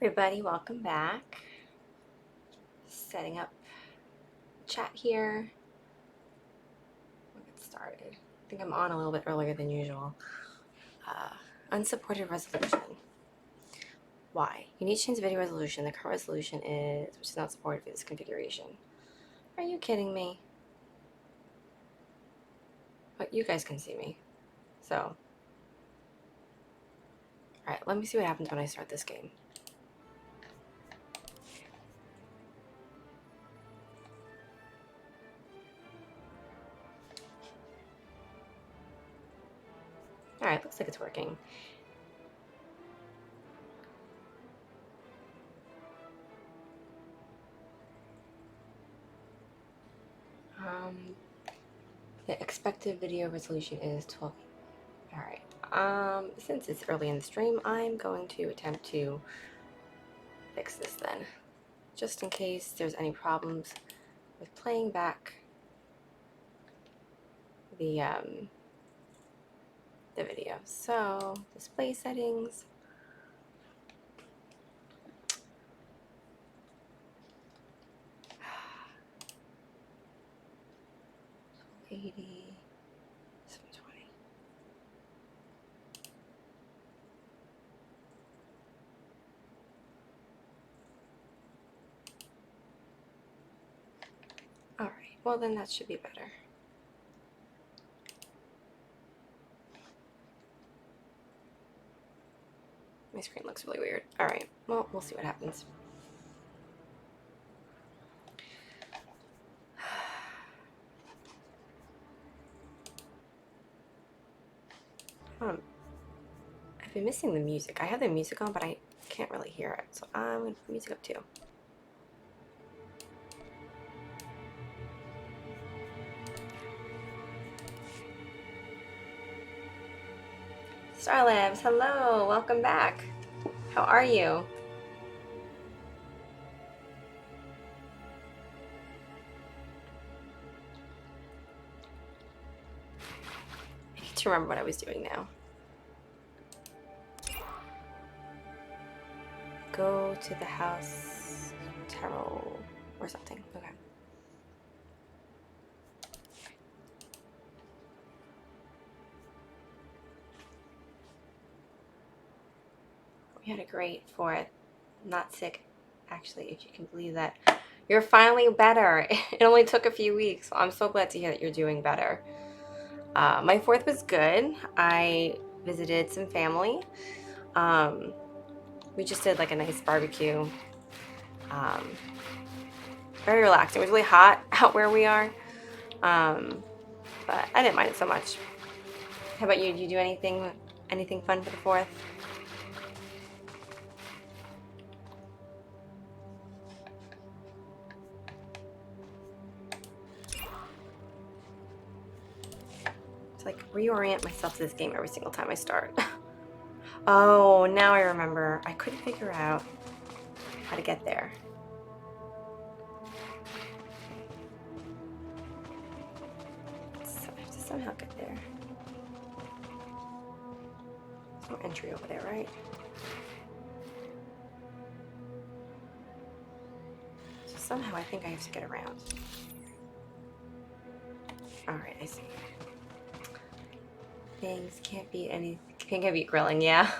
Everybody, welcome back. Setting up chat here. We'll get started. I think I'm on a little bit earlier than usual. Unsupported resolution. Why? You need to change the video resolution. The current resolution which is not supported for this configuration. Are you kidding me? But you guys can see me. So, alright, let me see what happens when I start this game. Alright, looks like it's working. The expected video resolution is 12. Alright, since it's early in the stream, I'm going to attempt to fix this then. Just in case there's any problems with playing back the video. So, display settings. 80, 720. All right, well then that should be better. My screen looks really weird. All right, well, we'll see what happens. I've been missing the music. I have the music on, but I can't really hear it. So I'm going to put the music up too. Starlabs, hello, welcome back. How are you? I need to remember what I was doing now. Go to the house tarot or something. Okay. We had a great 4th. Not sick, actually, if you can believe that. You're finally better. It only took a few weeks. I'm so glad to hear that you're doing better. My 4th was good. I visited some family. We just did like a nice barbecue. Very relaxing. It was really hot out where we are. But I didn't mind it so much. How about you? Did you do anything fun for the 4th? To like reorient myself to this game every single time I start. Oh, now I remember. I couldn't figure out how to get there. So I have to somehow get there. There's no entry over there, right? So somehow I think I have to get around. Alright, I see. Things can't beat grilling, yeah.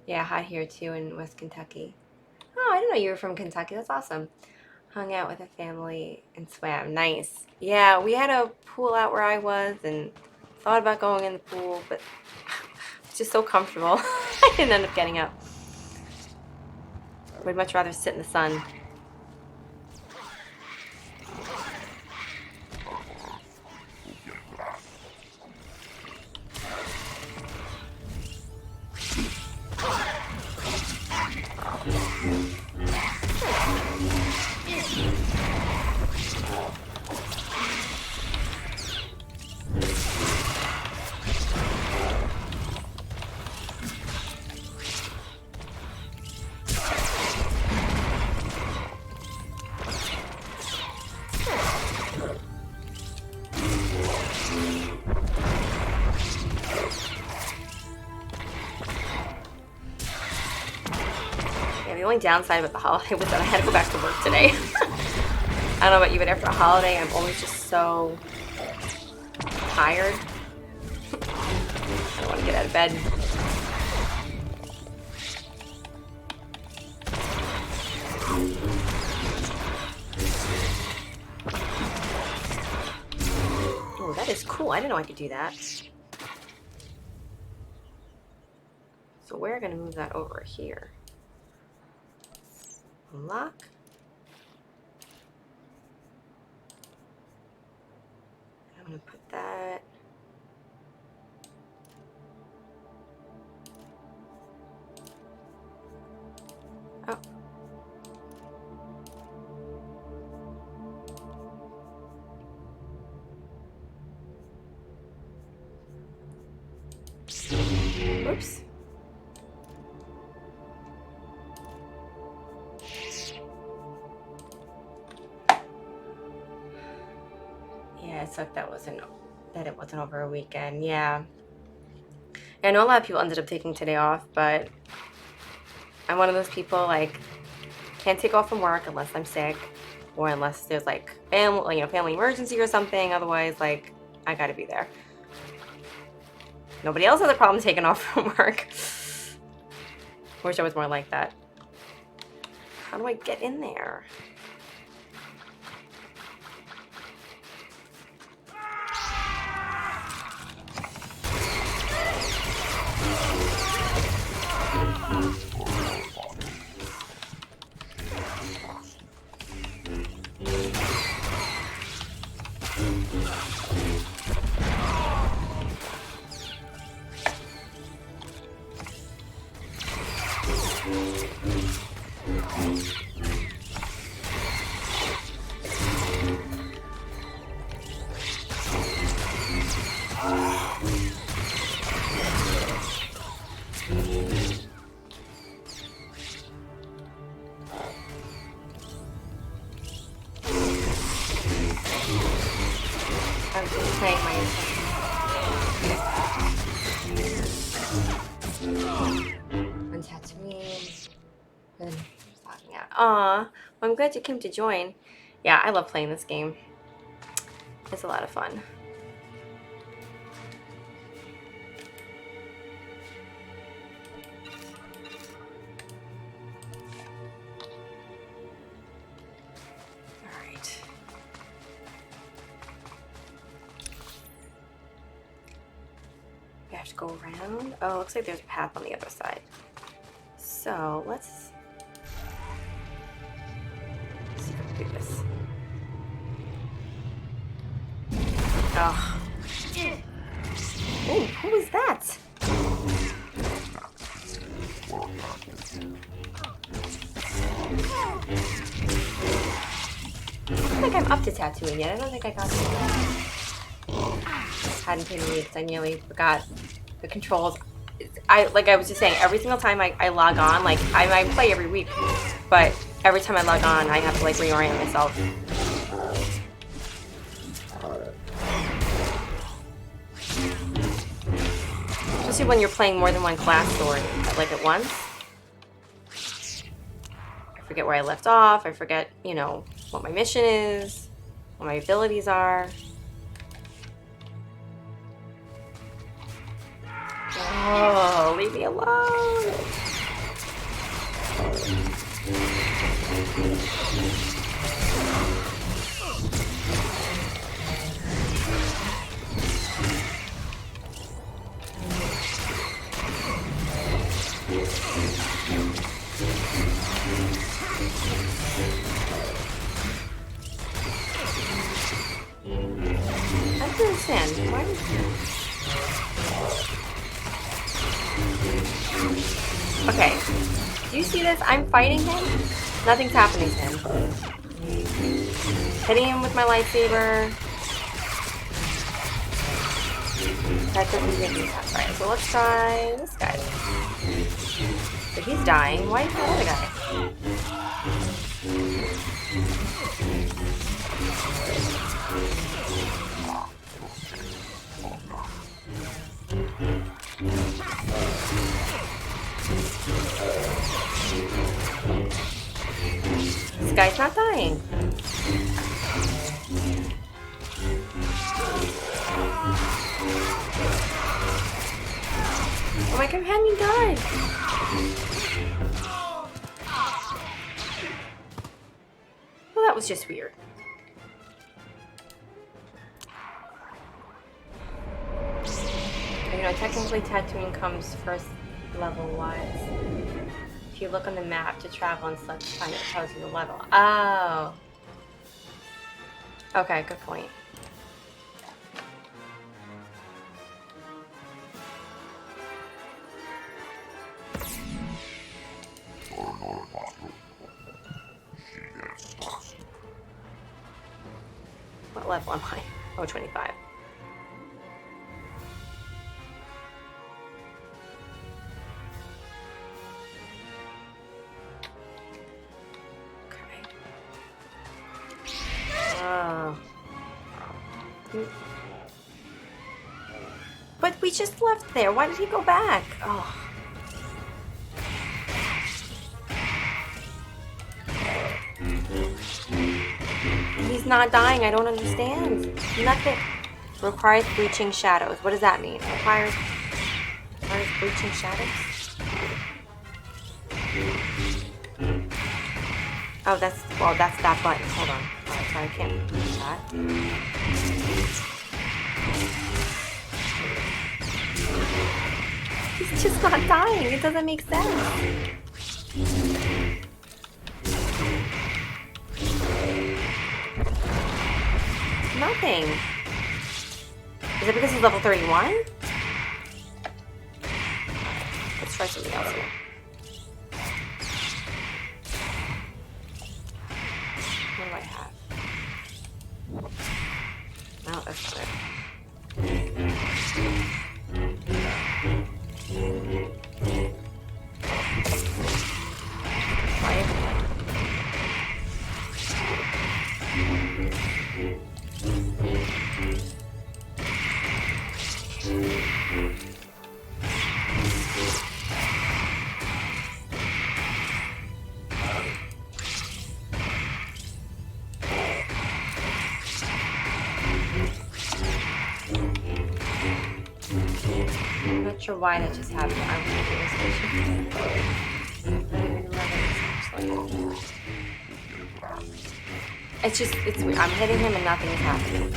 Yeah, hot here too in West Kentucky. Oh, I didn't know you were from Kentucky. That's awesome. Hung out with a family and swam. Nice. Yeah, we had a pool out where I was and thought about going in the pool, but it's just so comfortable. I didn't end up getting up. Would much rather sit in the sun. the only downside about the holiday was that I had to go back to work today. I don't know about you, but after a holiday, I'm always just so tired. I don't want to get out of bed. Oh, that is cool. I didn't know I could do that. So we're going to move that over here. Unlock. I'm going to put that. Oh. Oops. Yeah, it sucked that it wasn't over a weekend. Yeah. I know a lot of people ended up taking today off, but I'm one of those people, like, can't take off from work unless I'm sick or unless there's like family emergency or something. Otherwise, like, I gotta be there. Nobody else has a problem taking off from work. Wish I was more like that. How do I get in there? I'm just playing my on Tatooine. And just logging out. Aw, well, I'm glad you came to join. Yeah, I love playing this game. It's a lot of fun. We have to go around. Oh, looks like there's a path on the other side. So let's see if I can do this. Oh. Oh, who was that? I don't think I'm up to Tatooine yet. I don't think I got to. Hadn't been me because I nearly forgot the controls. Like I was just saying, every single time I log on, like I play every week, but every time I log on, I have to like reorient myself. Especially when you're playing more than one class story, like at once. I forget where I left off. I forget, you know, what my mission is, what my abilities are. Oh, leave me alone. I don't understand. Why Okay, do you see this? I'm fighting him. Nothing's happening to him. Hitting him with my lightsaber. That doesn't make me sound right. So let's try this guy. So he's dying. Why is the other guy? guy's not dying. Oh, my companion died. Well, that was just weird. You know, technically Tatooine comes first level-wise. If you look on the map to travel and select the planet, it tells you the level. Oh. Okay, good point. What level am I? Oh, 25. Okay. Oh. But we just left there. Why did he go back? Oh. He's not dying. I don't understand. Nothing. Requires breaching shadows. What does that mean? Requires breaching shadows? Oh, that's that button. Hold on. Alright, so I can't do that. He's just not dying. It doesn't make sense. Nothing. Is it because he's level 31? Let's try something else here. What do I have? No, that's not it. I'm not sure why that just happened. I wouldn't do this. It's just, it's weird. I'm hitting him and nothing is happening.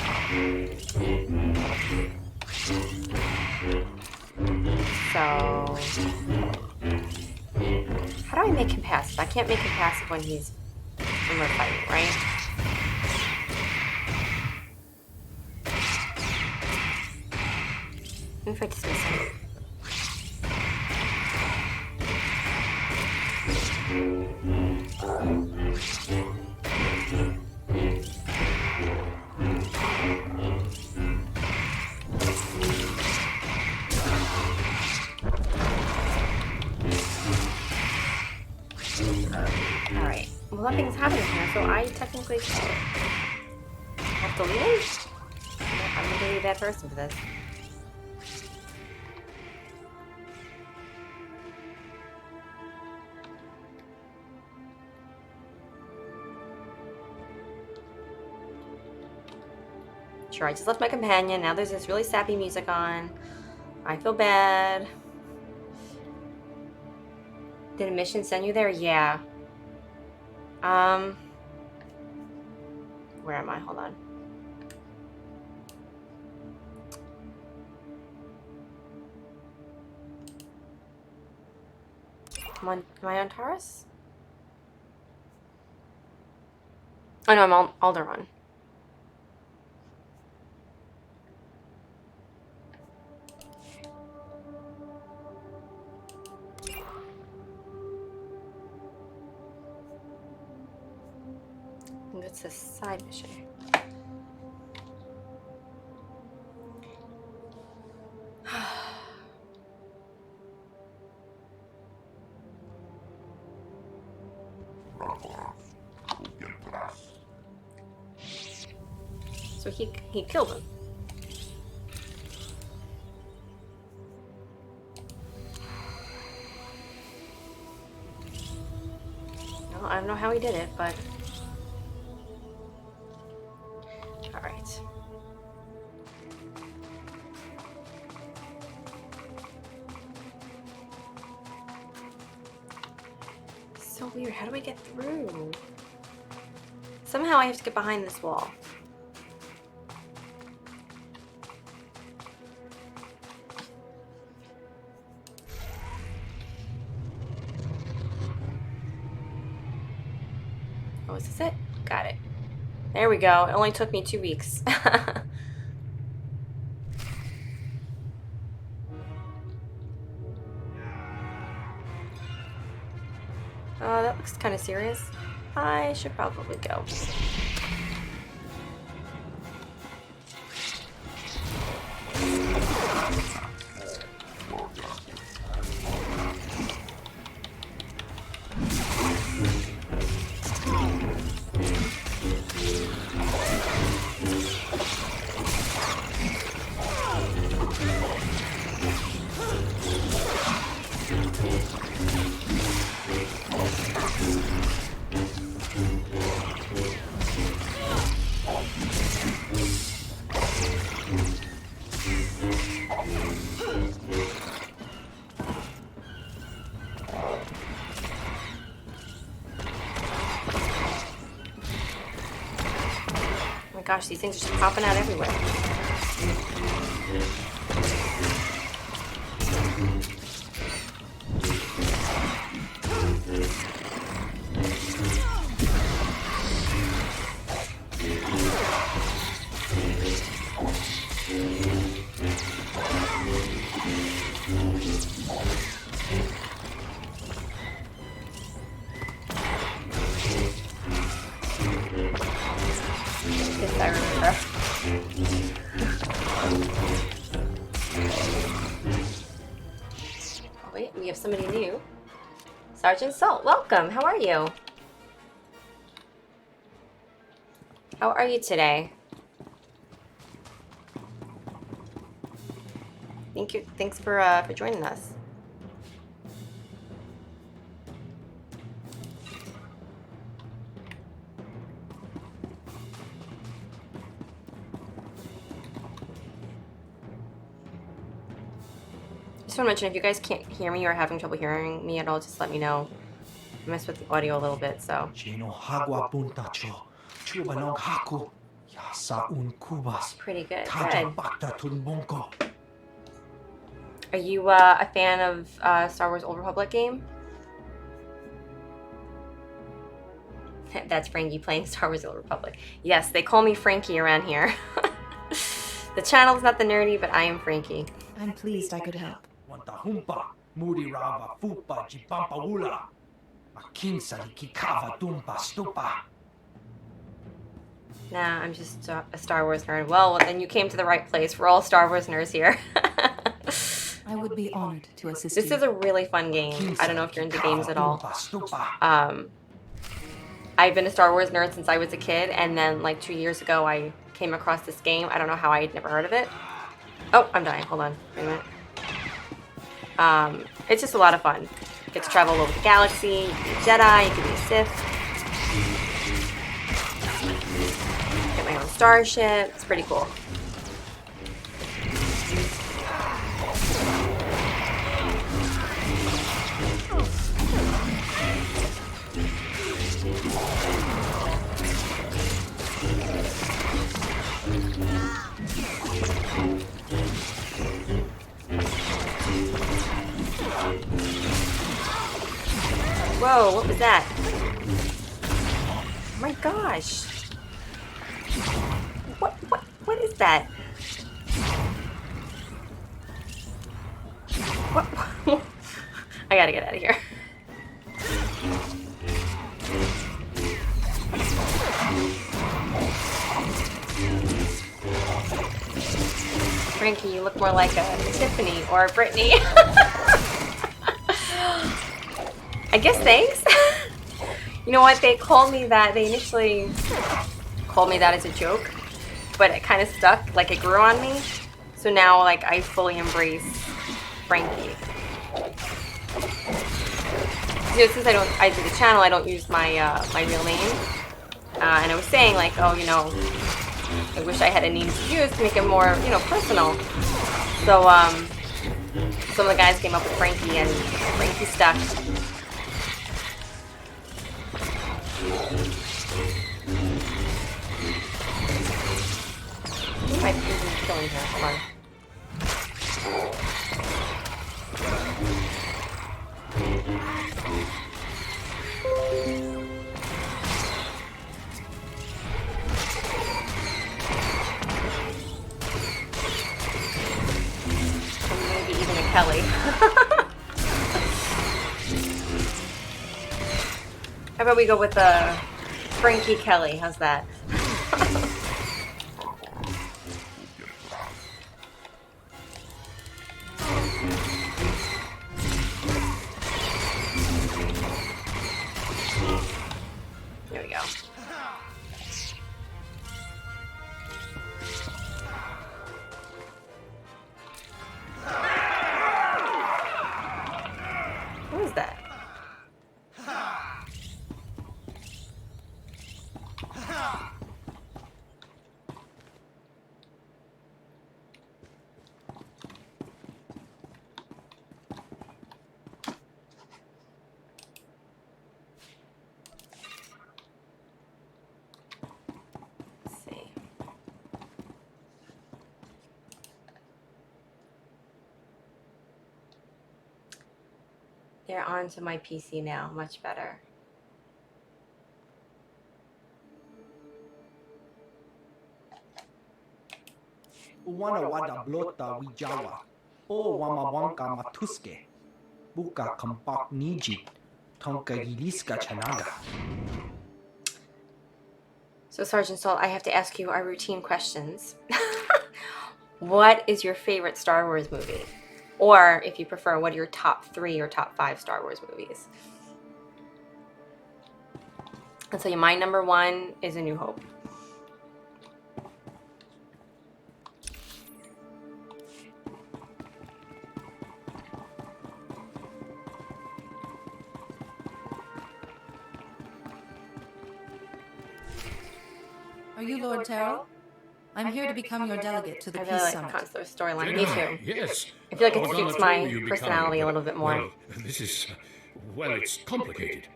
So, how do I make him passive? I can't make him passive when we're fighting, right? What if I dismiss him? Alright. Well, nothing's happening here, so I technically have to leave? I'm gonna be a bad person for this. Sure, I just left my companion. Now there's this really sappy music on. I feel bad. Did a mission send you there? Yeah. Where am I? Hold on. Am I on Taurus? Oh no, I'm on Alderaan. It's a side mission. So he killed him. Well, I don't know how he did it, but So weird. How do I get through? Somehow I have to get behind this wall. Oh, is this it? Got it. There we go. It only took me 2 weeks. Oh, that looks kind of serious. I should probably go. Gosh, these things are just popping out everywhere. I remember. Oh, wait, we have somebody new. Sergeant Salt, welcome. How are you? How are you today? Thank you. Thanks for joining us. Just want to mention, if you guys can't hear me or are having trouble hearing me at all, just let me know. I messed with the audio a little bit, so. Pretty good. Good. Are you a fan of Star Wars Old Republic game? That's Frankie playing Star Wars Old Republic. Yes, they call me Frankie around here. The channel's not the nerdy, but I am Frankie. I'm pleased I could help. Nah, I'm just a Star Wars nerd. Well, then you came to the right place. We're all Star Wars nerds here. I would be honored to assist This you. is a really fun game. I don't know if you're into games at all. I've been a Star Wars nerd since I was a kid, and then like 2 years ago I came across this game. I don't know how I'd never heard of it. Oh, I'm dying. Hold on. Wait a minute. It's just a lot of fun. You get to travel all over the galaxy. You can be a Jedi. You can be a Sith. Get my own starship. It's pretty cool. Whoa, what was that? Oh my gosh. What is that? What? I gotta get out of here. Frankie, you look more like a Tiffany or a Brittany. I guess thanks. You know what? They called me that. They initially called me that as a joke, but it kind of stuck. Like, it grew on me. So now, like, I fully embrace Frankie. You know, since I do the channel, I don't use my my real name. And I was saying, like, oh, you know, I wish I had a name to use to make it more, you know, personal. So some of the guys came up with Frankie, and Frankie stuck. Who am I killing here? Hold on. Maybe even a Kelly. How about we go with Frankie Kelly? How's that? There we go. Who is that? Let's see. They're onto my PC now. Much better. Wana wada blota wijawa. O wama wanka matuske. Buka kampak nijit. Tonka yiliska chanaga. So, Sergeant Salt, I have to ask you our routine questions. What is your favorite Star Wars movie? Or, if you prefer, what are your top 3 or top 5 Star Wars movies? I'll tell you, my number 1 is A New Hope. Are you Lord Terrell? I'm here to become your delegate to the I Peace really like the Summit. Consular storyline. Me too. Yes. I feel like it Organa suits told my me you'd be personality coming, a but, little bit more. Well, this is, well, it's complicated.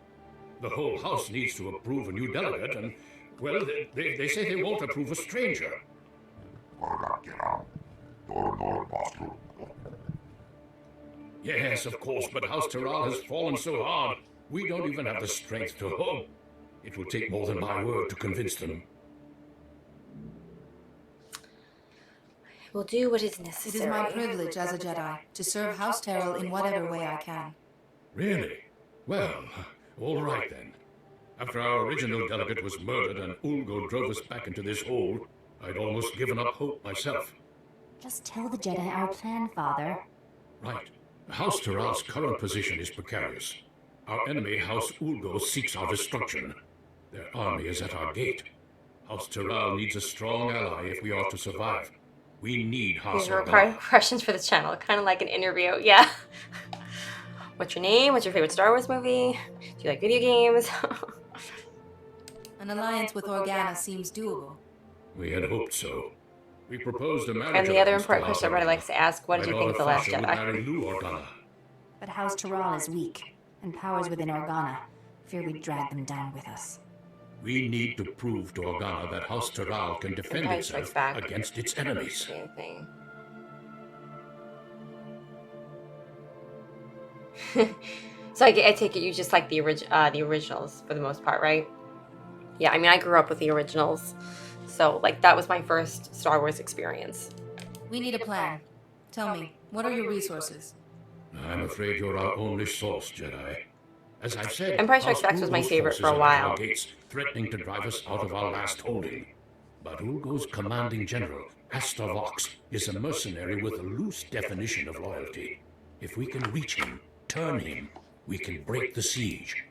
The whole house needs to approve a new delegate, and, well, they say they won't approve a stranger. Yes, of course, but House Terral has fallen so hard, we don't even have the strength to hope. It will take more than my word to convince them. We'll do what is It necessary. is my privilege as a Jedi to serve House Terrell in whatever way I can. Really? Well, all right then. After our original delegate was murdered and Ulgo drove us back into this hole, I'd almost given up hope myself. Just tell the Jedi our plan, Father. Right. House Terral's current position is precarious. Our enemy, House Ulgo, seeks our destruction. Their army is at our gate. House Terral needs a strong ally if we are to survive. We need House These are required questions for the channel, kind of like an interview. Yeah. What's your name? What's your favorite Star Wars movie? Do you like video games? An alliance with Organa seems doable. We had hoped so. We proposed a marriage. And the other alliance to important question everybody House likes to ask, what did you Organa. think of The Last My daughter Fasha would marry Jedi? Lou Organa. But House Terral is weak, and powers within Organa fear we'd drag them down with us. We need to prove to Organa that House Terral can defend Empire Strikes itself Back. against its enemies. Same thing. So I take it you just like the originals for the most part, right? Yeah, I mean, I grew up with the originals. So, like, that was my first Star Wars experience. We need a plan. Tell me, what are your resources? I'm afraid you're our only source, Jedi. As I've said, Empire Strikes House Back was my Ulgo's favorite forces for a are at while. our gates, threatening to drive us out of our last holding. But Ulgo's commanding general, Astor Vox, is a mercenary with a loose definition of loyalty. If we can reach him, turn him, we can break the siege.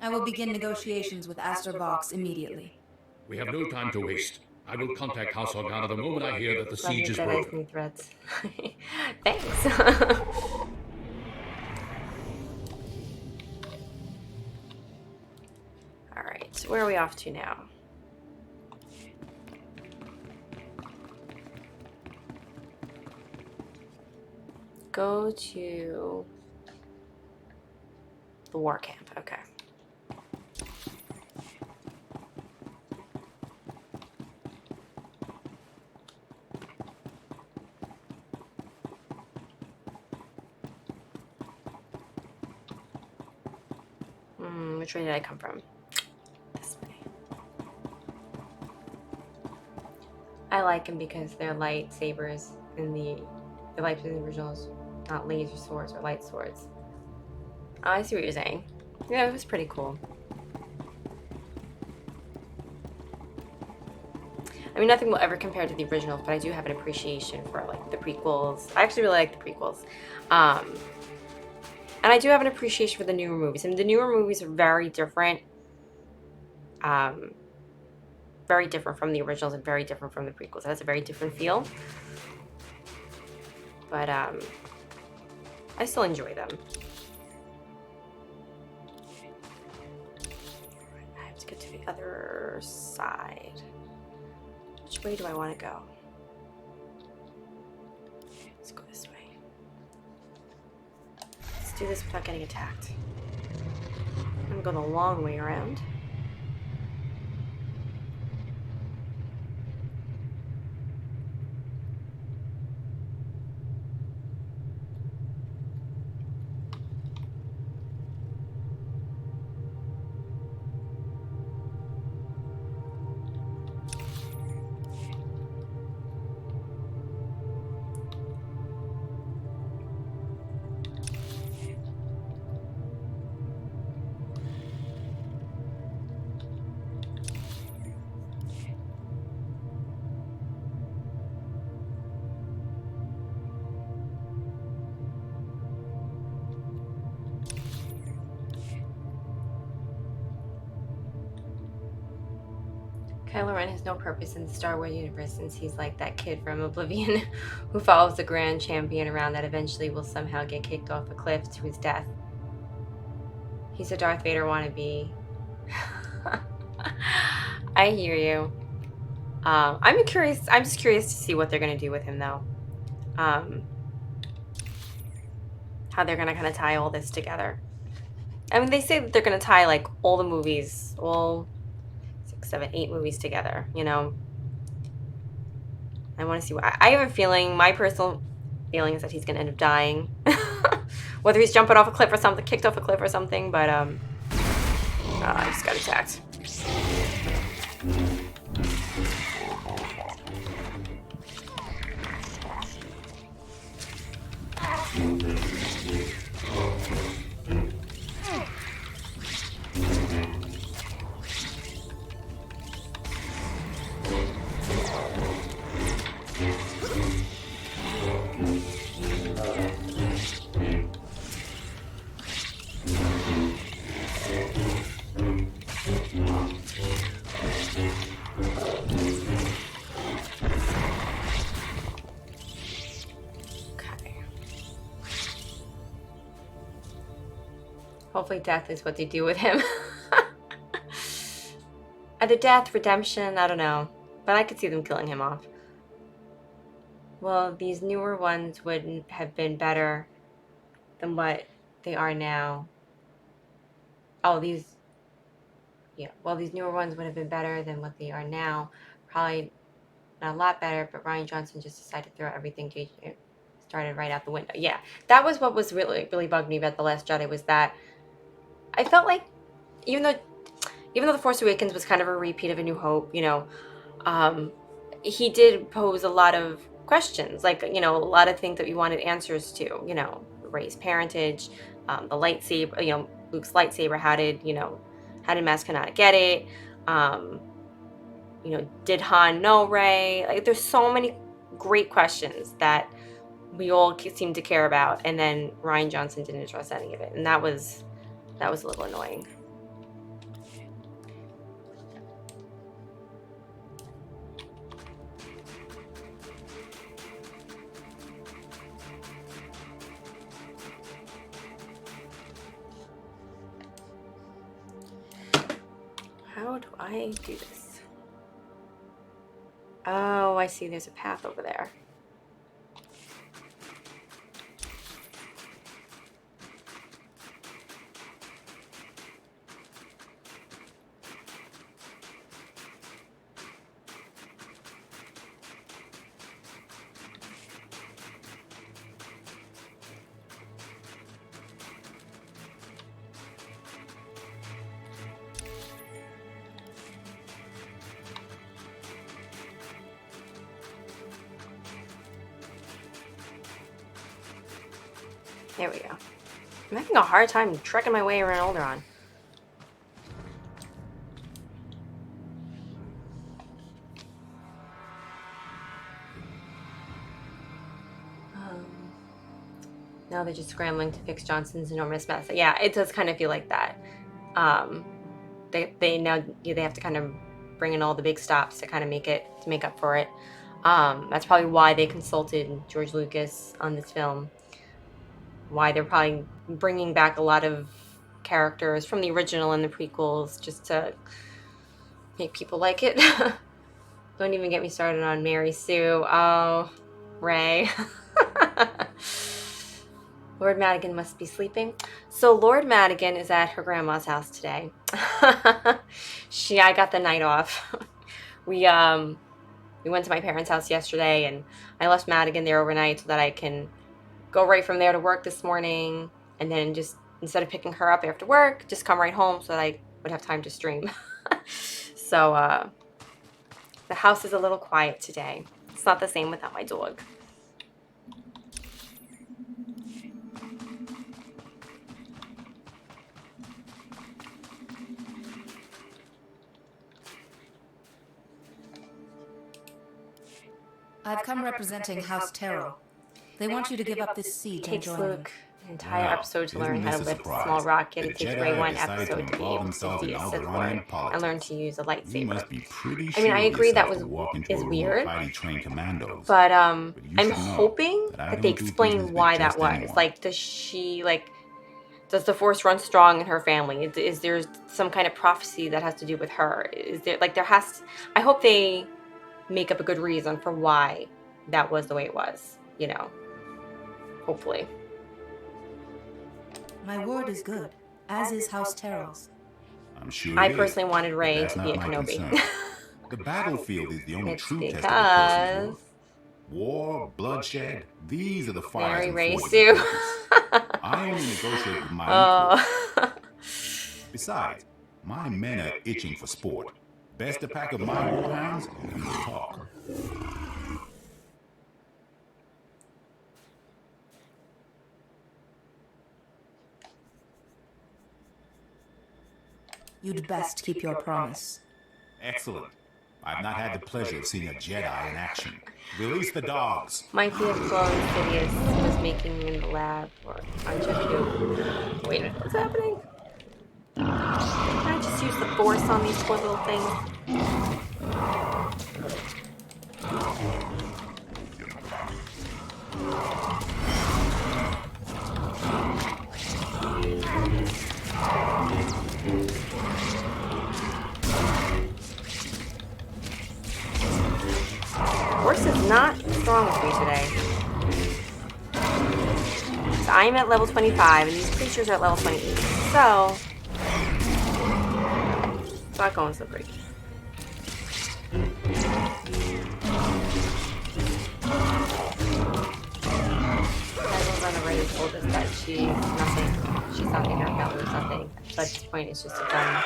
I will begin negotiations with Astor Vox immediately. We have no time to waste. I will contact House Organa the moment I hear that the Love siege your is Jedi's broken. new threads. Thanks. All right, where are we off to now? Go to the war camp. Okay. Which way did I come from? This way. I like them because they're lightsabers in the lightsabers in the originals, not laser swords or light swords. Oh, I see what you're saying. Yeah, it was pretty cool. I mean, nothing will ever compare to the originals, but I do have an appreciation for like the prequels. I actually really like the prequels. And I do have an appreciation for the newer movies. And the newer movies are very different. Very different from the originals and very different from the prequels. It has a very different feel. But I still enjoy them. I have to get to the other side. Which way do I want to go? Let's go this way. Let's do this without getting attacked. I'm gonna go the long way around. Kylo Ren has no purpose in the Star Wars universe since he's like that kid from Oblivion who follows the Grand Champion around that eventually will somehow get kicked off a cliff to his death. He's a Darth Vader wannabe. I hear you. I'm just curious to see what they're going to do with him though. How they're going to kind of tie all this together. I mean, they say that they're going to tie like all the movies, all 6, 7, 8 movies together, you know. I want to see what I have a feeling, my personal feeling is that he's going to end up dying. Whether he's jumping off a cliff or something, kicked off a cliff or something, but I just got attacked. Hopefully death is what they do with him. Either death, redemption, I don't know. But I could see them killing him off. Well, these newer ones wouldn't have been better than what they are now. Oh, these newer ones would have been better than what they are now. Probably not a lot better, but Rian Johnson just decided to throw everything JJ started right out the window. Yeah, that was what was really, really bugged me about The Last Jedi, was that I felt like even though The Force Awakens was kind of a repeat of A New Hope, you know, he did pose a lot of questions, like, you know, a lot of things that we wanted answers to, you know, Rey's parentage, the lightsaber, you know, Luke's lightsaber, how did Maz Kanata get it? You know, did Han know Rey? Like, there's so many great questions that we all seem to care about, and then Rian Johnson didn't address any of it, and that was a little annoying. How do I do this? Oh, I see. There's a path over there. There we go. I'm having a hard time trekking my way around Alderaan. Now they're just scrambling to fix Johnson's enormous mess. Yeah, it does kind of feel like that. They now they have to kind of bring in all the big stops to kind of make up for it. That's probably why they consulted George Lucas on this film. Why they're probably bringing back a lot of characters from the original and the prequels just to make people like it. Don't even get me started on Mary Sue. Oh, Ray. Lord Madigan must be sleeping. So Lord Madigan is at her grandma's house today. I got the night off. We went to my parents' house yesterday, and I left Madigan there overnight so that I can go right from there to work this morning, and then just instead of picking her up after work, just come right home so that I would have time to stream. So the house is a little quiet today. It's not the same without my dog. I've come representing House Terrell. They want you to give up this seat and Takes join them. Luke an entire Wow, episode to learn isn't how to this a lift a surprise? small rocket. The It takes Jedi Ray one decided to episode to be involve able to themselves in be a Sith Alderaan Lord and and politics. learn to use a You lightsaber. must be pretty I sure mean, I of agree that yourself was to walk into is a room weird, of highly trained commandos. but you I'm should know hoping that I that they don't do explain business why with that just was. anyone. Like, does the Force run strong in her family? Is there some kind of prophecy that has to do with her? Is there I hope they make up a good reason for why that was the way it was. You know, hopefully. My word is good, as is House Terrell's. I'm sure I it is, personally wanted but Rey that's to be a not my Kenobi. concern. The battlefield is the only It's true test of a because person's worth. War, bloodshed, these are the fires Mary and Ray forges Sue. of purpose. I only negotiate with my equals. Besides, my men are itching for sport. Best a pack of my warhounds, and we will talk. You'd best keep your promise. Excellent. I've not had the pleasure of seeing a Jedi in action. Release the dogs. Might be a clone Sidious was making in the lab or on Jakku. Wait a minute, what's happening? Can I just use the Force on these poor little things? Force is not strong with me today. So I'm at level 25 and these creatures are at level 28. So it's not going so great. Hazel's already told us that she's nothing. She's nothing. Her family is nothing. But at this point, it's just a gun.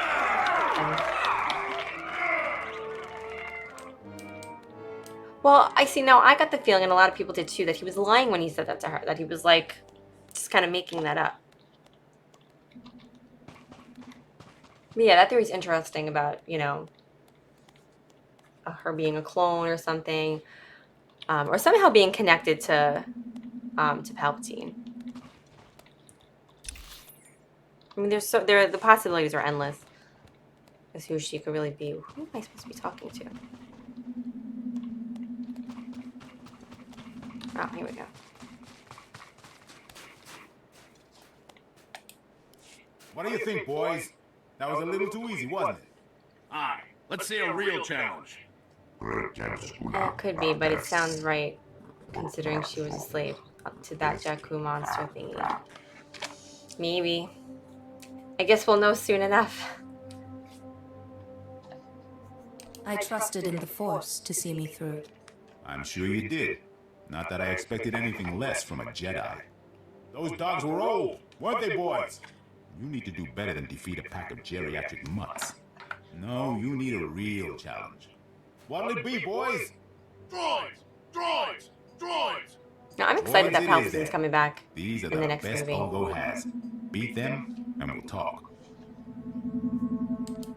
Well, I see now. I got the feeling, and a lot of people did too, that he was lying when he said that to her. That he was like, just kind of making that up. But yeah, that theory's interesting about, you know, her being a clone or something, or somehow being connected to Palpatine. I mean, the possibilities are endless as who she could really be. Who am I supposed to be talking to? Oh, here we go. What do you think, boys? That was a little too easy, wasn't it? Aye. Let's see a real challenge. Well, it could be, but it sounds right, considering she was a slave to that Jakku monster thingy. Maybe. I guess we'll know soon enough. I trusted in the Force to see me through. I'm sure you did. Not that I expected anything less from a Jedi. Those dogs were old, weren't they, boys? You need to do better than defeat a pack of geriatric mutts. No, you need a real challenge. What'll it be, boys? Droids! Droids! Droids! No, I'm excited that Droids it is, Palpatine's then. coming back These are in the the next best movie. Ulgo has. Beat them, and we'll talk.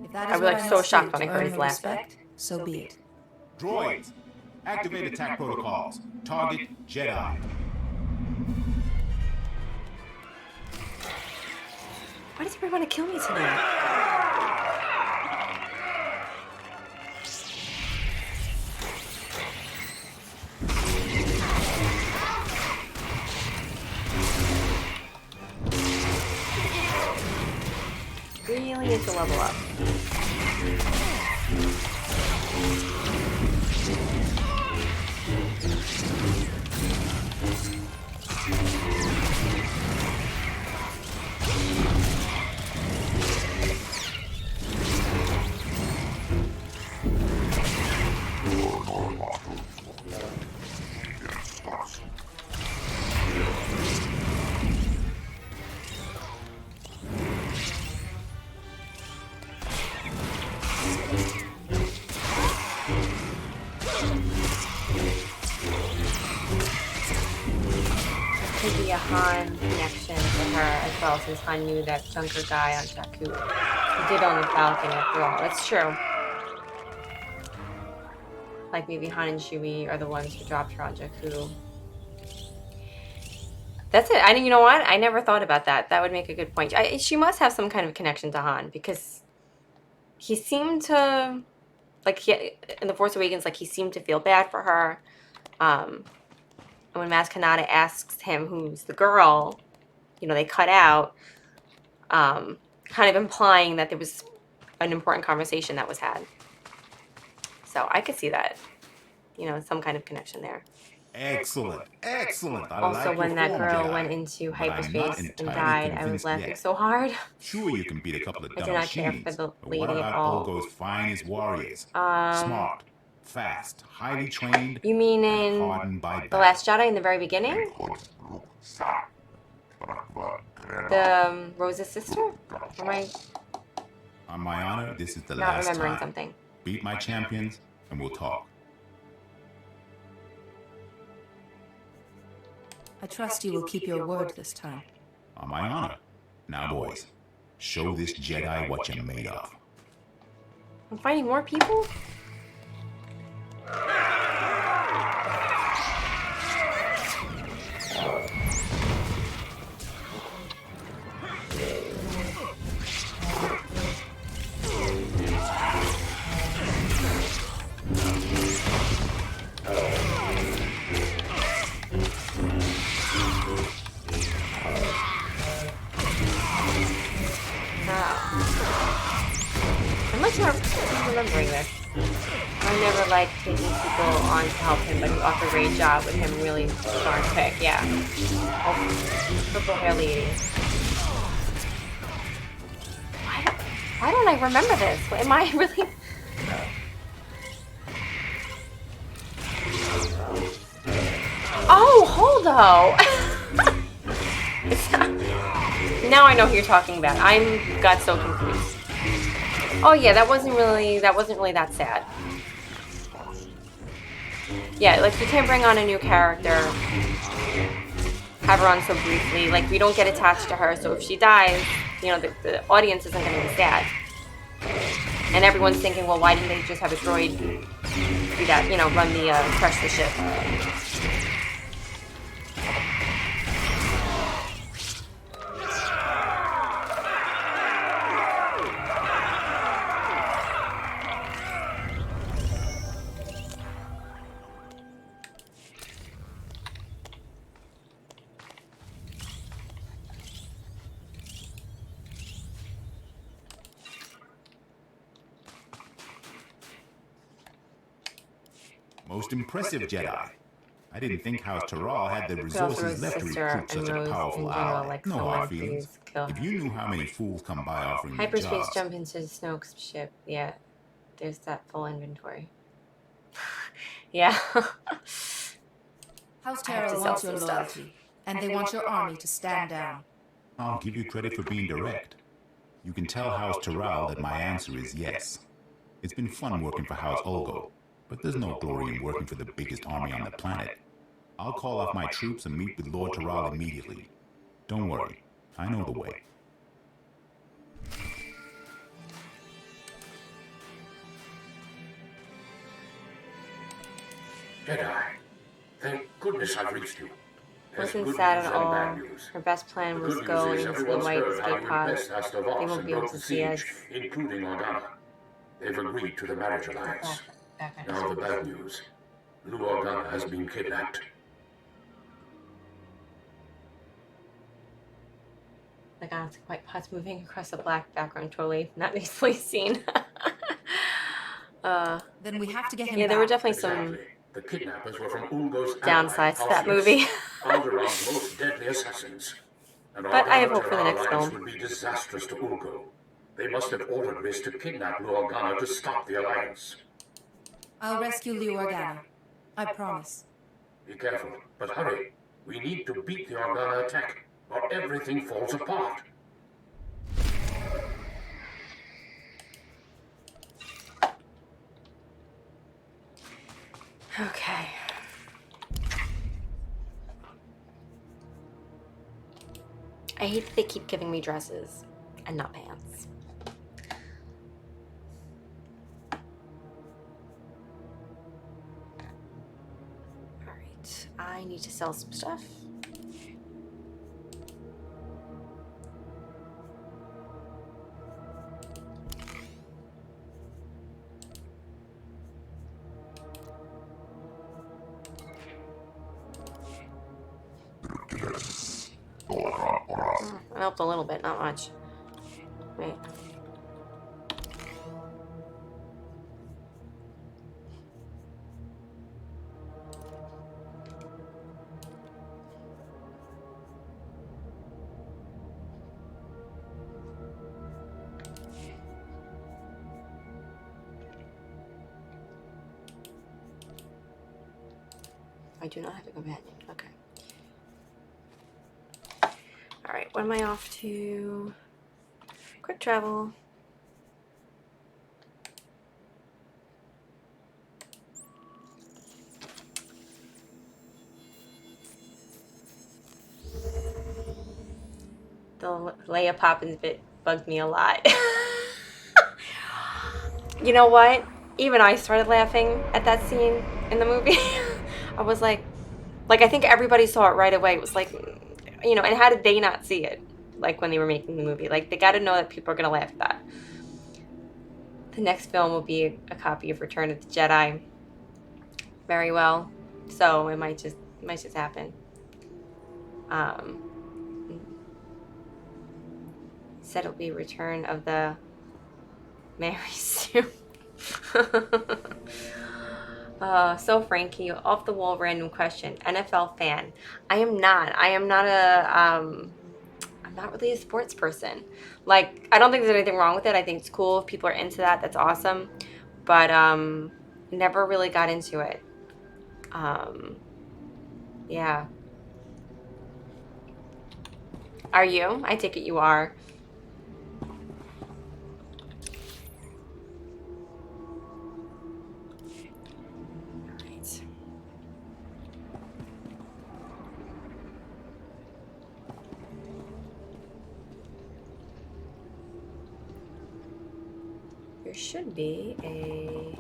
If that I is was what like I so must shocked do when I to heard earn his your laugh. respect, so be it. Droids, activate attack protocols. Target Jedi. Why does everybody want to kill me tonight? Really need to level up. Could be a Han connection to her as well, since Han knew that Junker guy on Jakku. He did own the Falcon after all. That's true. Like maybe Han and Chewie are the ones who dropped her on Jakku. That's it. You know what? I never thought about that. That would make a good point. She must have some kind of connection to Han, because he seemed to, like, in The Force Awakens, like, he seemed to feel bad for her. And when Maz Kanata asks him who's the girl, you know, they cut out, kind of implying that there was an important conversation that was had. So I could see that, you know, some kind of connection there. Excellent, excellent. I Also, like when your that form, girl Jedi. went into But I'm not hyperspace and entirely died, I was convinced laughing yet. so hard. Sure, you can beat a couple of I dumb did not care for machines, the but lady what at about all. Ulgo's finest warriors? Smart, fast, highly trained, You mean and in hardened by The battle. Last Jedi in the very beginning? The Rose's sister? Or am I On my honor, this is the not last remembering time. something? Beat my champions, and we'll talk. I trust you will keep your word this time. On my honor. Now, boys, show this Jedi what you're made of. I'm finding more people? I'm much more remembering this. I never liked taking people on to help him, but he offered a great job with him. Really darn pick, yeah. Oh, purple hair lady. Why don't I remember this? Am I really? Oh, Holdo! Now I know who you're talking about. Got so confused. Oh yeah, that wasn't really that sad. Yeah, like you can't bring on a new character, have her on so briefly. Like we don't get attached to her, so if she dies, you know, the audience isn't going to be sad. And everyone's thinking, well, why didn't they just have a droid do that? You know, run the crush the ship. Most impressive Jedi. I didn't think House Taral had the But also resources Rose's left to sister recruit and such a Rose in powerful general, ally. like No someone hard feelings. please kill If her. you knew how many fools come by offering you Hyperspace jobs. jump into Snoke's ship. Yeah, there's that full inventory. Yeah. House I have Terra to sell wants your some stuff. loyalty, and they want your army to stand down. I'll give you credit for being direct. You can tell House Taral that my answer is yes. It's been fun working for House Ulgo, but there's no glory in working for the biggest army on the planet. I'll call off my troops and meet with Lord Terral immediately. Don't worry, I know the way. Jedi, thank goodness I've reached you. There's Wasn't good sad news at and all. bad news. Her best plan The was good go news is into the everyone's white heard how escape you pod. best asked of They Voss won't and be able broke to the see us. siege, including Organa. They've agreed to the marriage alliance. Now the bad news. Lou Organa has been kidnapped. Like honestly, white pods moving across a black background, totally not easily seen. Then we have to get him Yeah, back. there were definitely some Exactly. The kidnappers were from Ulgo's downsides to that movie. Alderaan's most deadly assassins. And But I have Organa hope for the next alliance film. would be disastrous to Ulgo. They must have ordered Riz to kidnap Lou Organa to stop the alliance. I'll rescue Liu Organa. I promise. Be careful, but hurry. We need to beat the Organa attack, or everything falls apart. Okay. I hate that they keep giving me dresses and not pants. Alright, I need to sell some stuff. I helped a little bit, not much. Wait. I do not have a companion. Okay. Alright, what am I off to? Quick travel. The Leia Poppins bit bugged me a lot. You know what? Even I started laughing at that scene in the movie. I was like I think everybody saw it right away. It was like, you know, and how did they not see it? Like when they were making the movie. Like they got to know that people are going to laugh at that. The next film will be a copy of Return of the Jedi. Very well. So it might just happen. Said it'll be Return of the Mary Sue. So Frankie, off the wall random question. NFL fan. I am not I'm not really a sports person. Like, I don't think there's anything wrong with it. I think it's cool if people are into that. That's awesome. But never really got into it. Yeah. Are you? I take it you are. Alright. There should be a...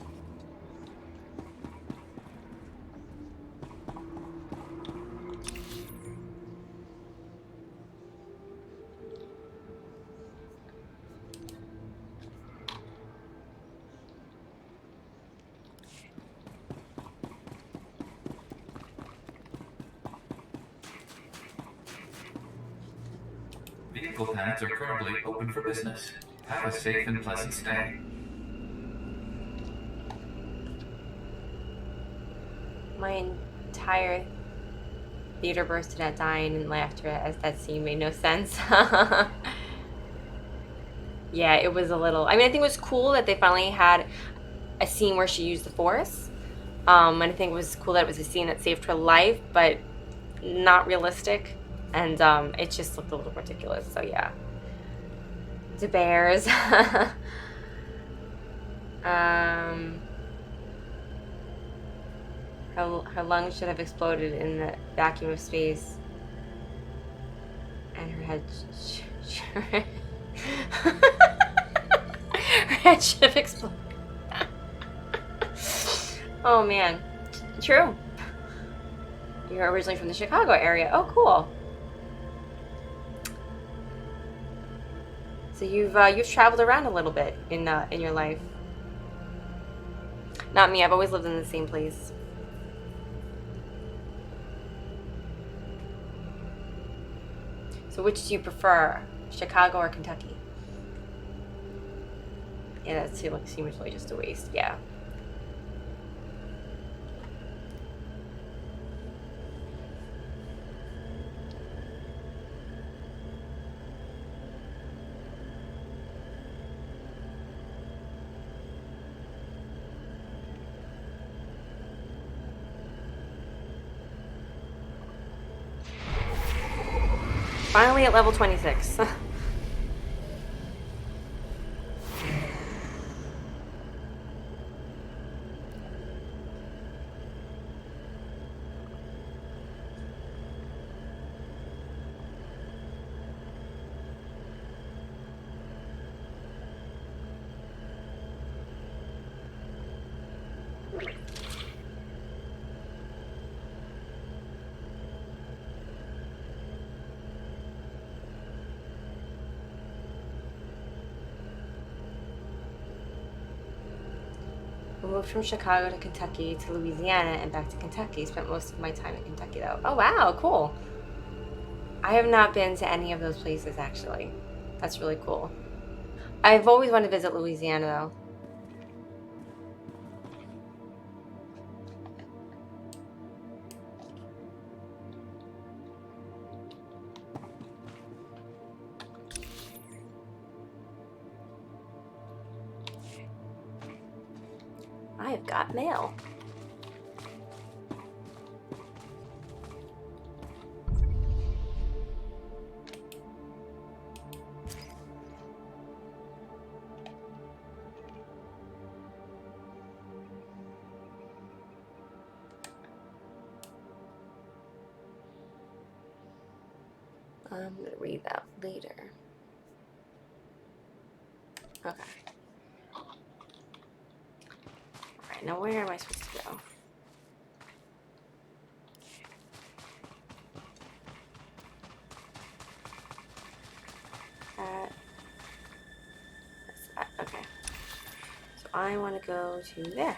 Vehicle pads are currently open for business. Have a safe and pleasant stay. My entire theater bursted out dying in laughter as that scene made no sense. Yeah, it was a little... I mean, I think it was cool that they finally had a scene where she used the Force. And I think it was cool that it was a scene that saved her life, but not realistic. And it just looked a little ridiculous. So, yeah. The bears. Her lungs should have exploded in the vacuum of space. And her head... her head should have exploded. Oh, man. True. You're originally from the Chicago area. Oh, cool. So you've traveled around a little bit in your life. Not me. I've always lived in the same place. So which do you prefer, Chicago or Kentucky? Yeah, that seems really just a waste. Yeah. Finally at level 26. I moved from Chicago to Kentucky to Louisiana and back to Kentucky. Spent most of my time in Kentucky though. Oh wow, cool. I have not been to any of those places actually. That's really cool. I've always wanted to visit Louisiana though. I have got mail. I'm going to read that later. Okay. Alright, now where am I supposed to go? That's that. Okay. So I want to go to there.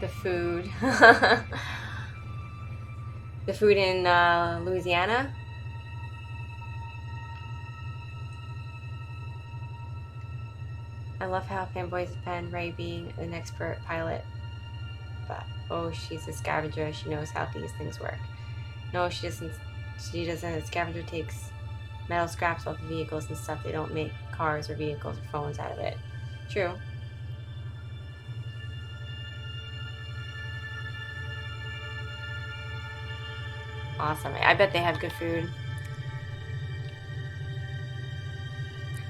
The food. The food in Louisiana. I love how fanboys depend Ray being an expert pilot. But oh, she's a scavenger. She knows how these things work. No, she doesn't. She doesn't. A scavenger takes metal scraps off the vehicles and stuff. They don't make cars or vehicles or phones out of it. True. Awesome. I bet they have good food.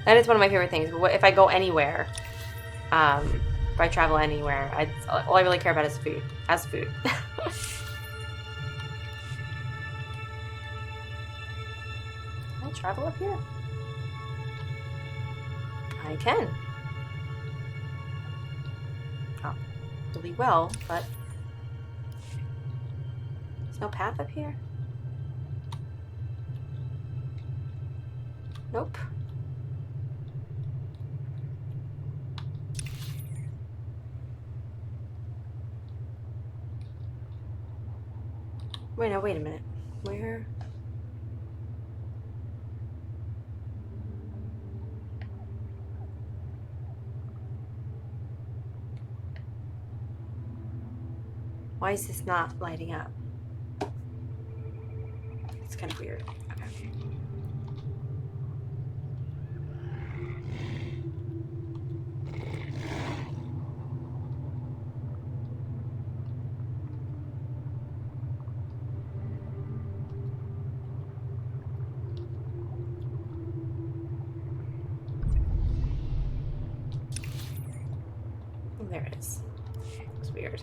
That is one of my favorite things. But if I go anywhere, if I travel anywhere, all I really care about is food. As food. Can I travel up here? I can. Oh, really well, but there's no path up here. Nope. Wait, no, wait a minute. Where? Why is this not lighting up? It's kind of weird. Okay. There it is. It's weird.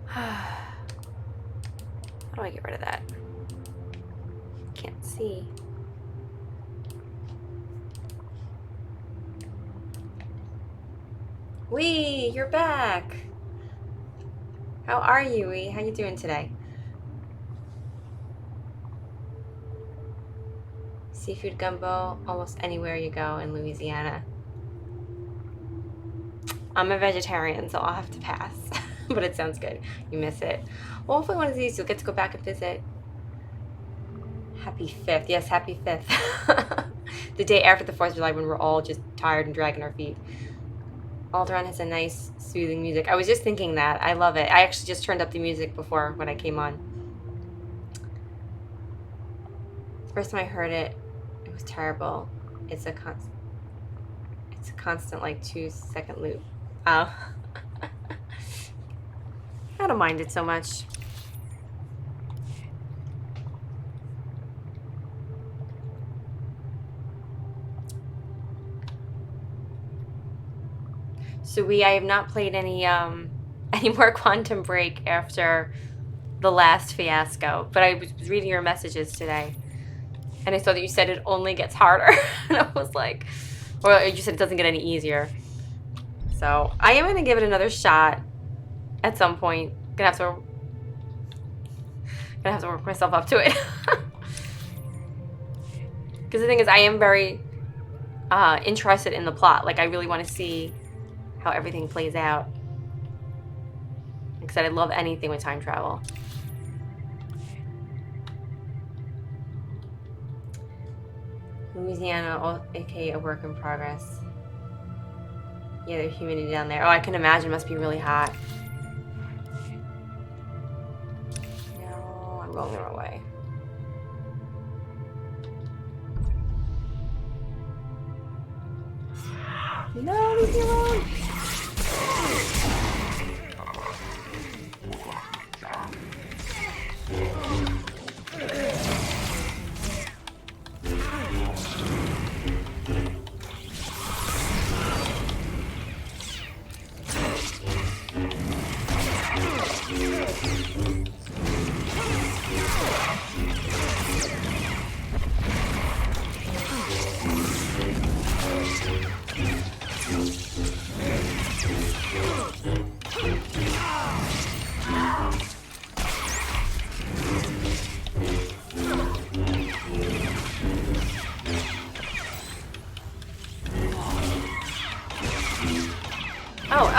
How do I get rid of that? Can't see. Wee, you're back. How are you, Wee? How you doing today? Seafood gumbo almost anywhere you go in Louisiana. I'm a vegetarian, so I'll have to pass. But it sounds good. You miss it. Well, hopefully one of these you'll get to go back and visit. Happy 5th. Yes, happy 5th. The day after the 4th of July when we're all just tired and dragging our feet. Alderaan has a nice, soothing music. I was just thinking that. I love it. I actually just turned up the music before when I came on. The first time I heard it, it was terrible. It's a constant like 2-second loop. Oh. I don't mind it so much. So I have not played any more Quantum Break after the last fiasco, but I was reading your messages today, and I saw that you said it only gets harder, and I was like, or you said it doesn't get any easier. So I am gonna give it another shot at some point. Gonna have to work myself up to it. Because the thing is, I am very interested in the plot. Like, I really want to see how everything plays out. Like I said, I love anything with time travel. Louisiana, aka a work in progress. Yeah, the humidity down there. Oh, I can imagine it must be really hot. No, I'm going the wrong way. No, leave me alone.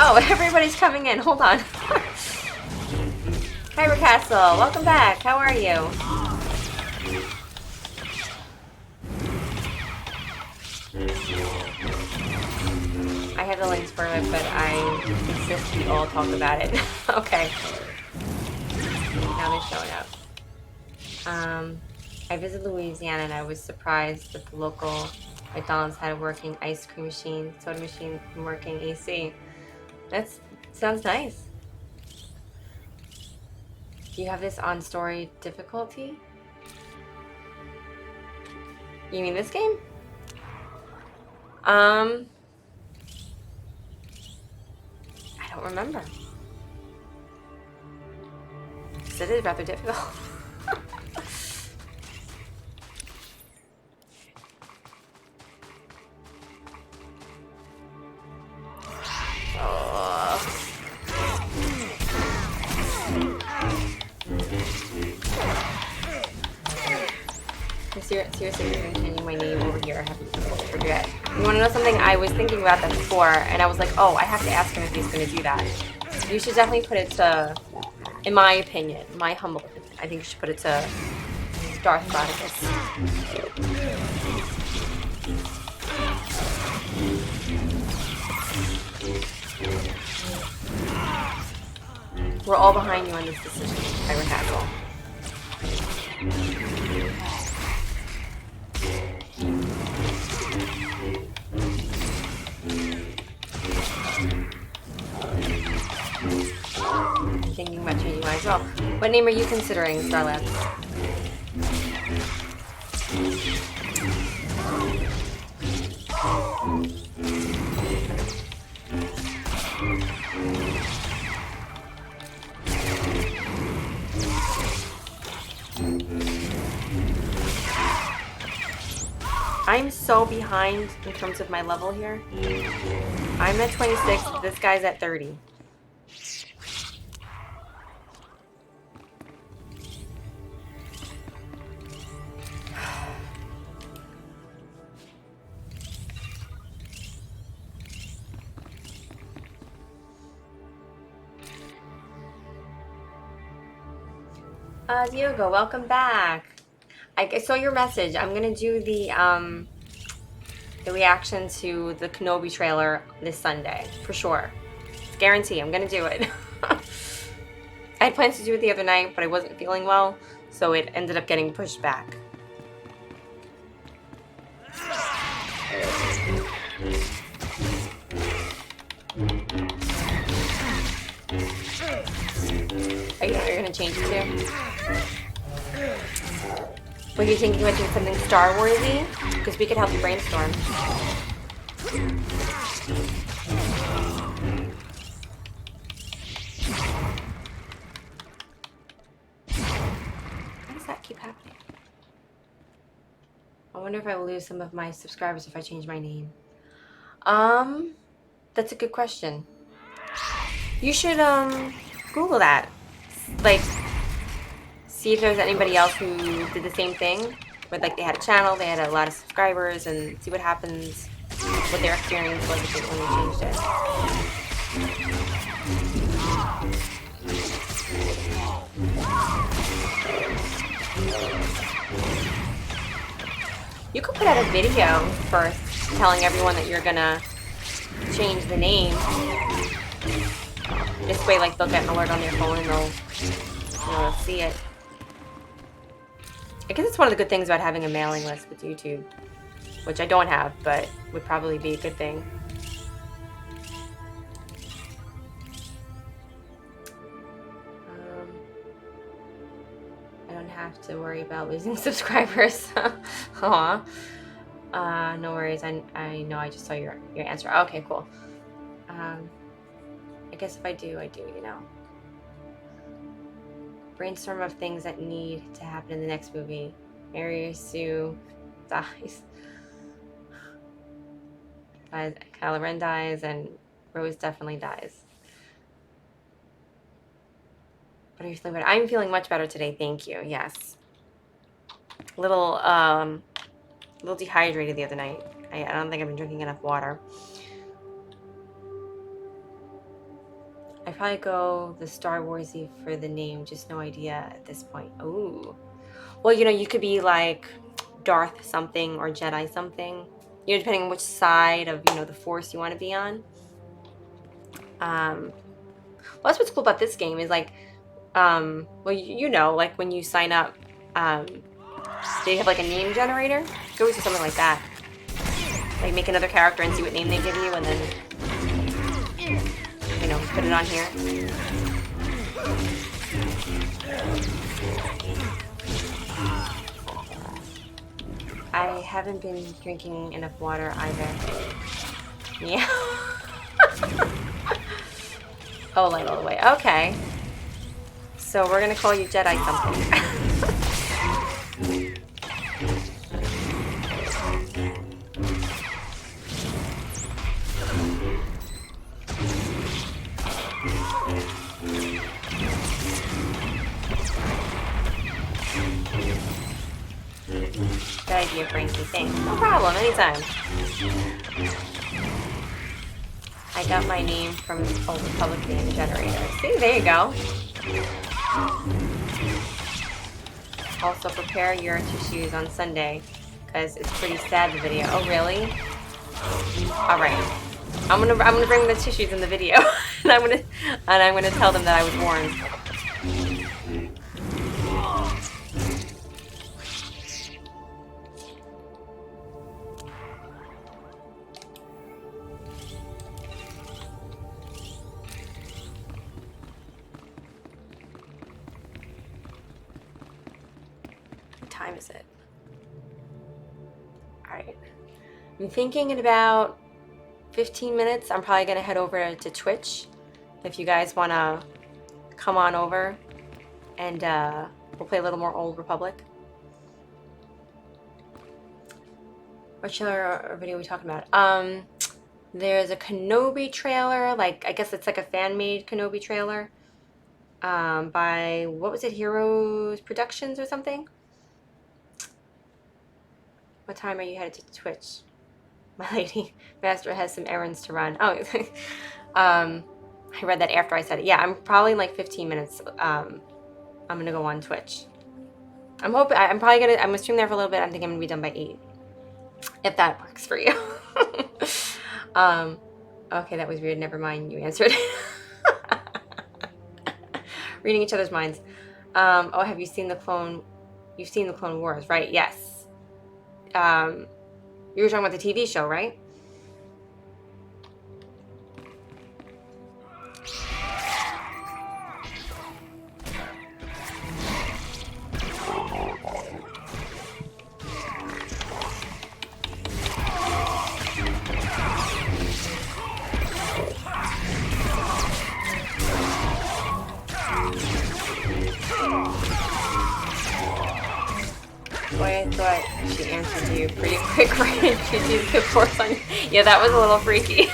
Oh, everybody's coming in. Hold on. Kyber Castle, welcome back. How are you? I have the links for it, but I insist we all talk about it. Okay. Now they're showing up. I visited Louisiana and I was surprised that the local McDonald's had a working ice cream machine, soda machine, and working AC. That sounds nice. Do you have this on story difficulty? You mean this game? I don't remember. 'Cause it is rather difficult. Seriously, you're changing my name over here. I have to forget. You want to know something? I was thinking about that before, and I was like, oh, I have to ask him if he's going to do that. You should definitely put it to, in my opinion, my humble opinion, I think you should put it to Darth Brodicus. We're all behind you on this decision, Kyber Castle. Thinking about changing mine as well. What name are you considering, Starlab? so behind in terms of my level here. I'm at 26. This guy's at 30. Diogo, welcome back. I saw your message. I'm gonna do the reaction to the Kenobi trailer this Sunday for sure. Guarantee, I'm gonna do it. I had plans to do it the other night, but I wasn't feeling well, so it ended up getting pushed back. You're gonna change it too? Were you thinking about doing something Star Warsy? Because we could help you brainstorm. Why does that keep happening? I wonder if I will lose some of my subscribers if I change my name. That's a good question. You should Google that. Like, see if there's anybody else who did the same thing, where like they had a channel, they had a lot of subscribers, and see what happens, what their experience was when they changed it. You could put out a video first telling everyone that you're gonna change the name. This way, like, they'll get an alert on their phone and they'll see it. I guess it's one of the good things about having a mailing list with YouTube, which I don't have, but would probably be a good thing. I don't have to worry about losing subscribers. Aw. No worries. I know I just saw your answer. Okay, cool. I guess if I do, you know. Brainstorm of things that need to happen in the next movie. Mary Sue dies. Kylo Ren dies, and Rose definitely dies. But are you feeling better? I'm feeling much better today, thank you. Yes. A little dehydrated the other night. I don't think I've been drinking enough water. I'd probably go the Star Warsy for the name, just no idea at this point. Ooh. Well, you know, you could be like Darth something or Jedi something. You know, depending on which side of, you know, the Force you want to be on. Well, that's what's cool about this game is like, well, you know, like when you sign up, they have like a name generator. Go to something like that. Like make another character and see what name they give you, and then, you know, put it on here. I haven't been drinking enough water either. Yeah. Oh, light all the way. Okay. So we're gonna call you Jedi something. Good idea, Frankie. Thanks. No problem. Anytime. I got my name from Old Republic name generator. See, there you go. Also, prepare your tissues on Sunday, because it's pretty sad, the video. Oh, really? All right. I'm gonna bring the tissues in the video, and I'm gonna tell them that I was warned. What time is it? All right. I'm thinking in about 15 minutes, I'm probably gonna head over to Twitch. If you guys wanna come on over and we'll play a little more Old Republic. What trailer or video are we talking about? There's a Kenobi trailer. Like, I guess it's like a fan-made Kenobi trailer. By, what was it, Heroes Productions or something? What time are you headed to Twitch? My lady, Master has some errands to run. Oh, I read that after I said it. Yeah, I'm probably in like 15 minutes. I'm gonna go on Twitch. I'm gonna stream there for a little bit. I think I'm gonna be done by 8. If that works for you. Okay, that was weird. Never mind. You answered. Reading each other's minds. Oh, have you seen the Clone? You've seen the Clone Wars, right? Yes. You were talking about the TV show, right? Boy, I thought she answered you pretty quick, right? She used the force on you. Yeah, that was a little freaky.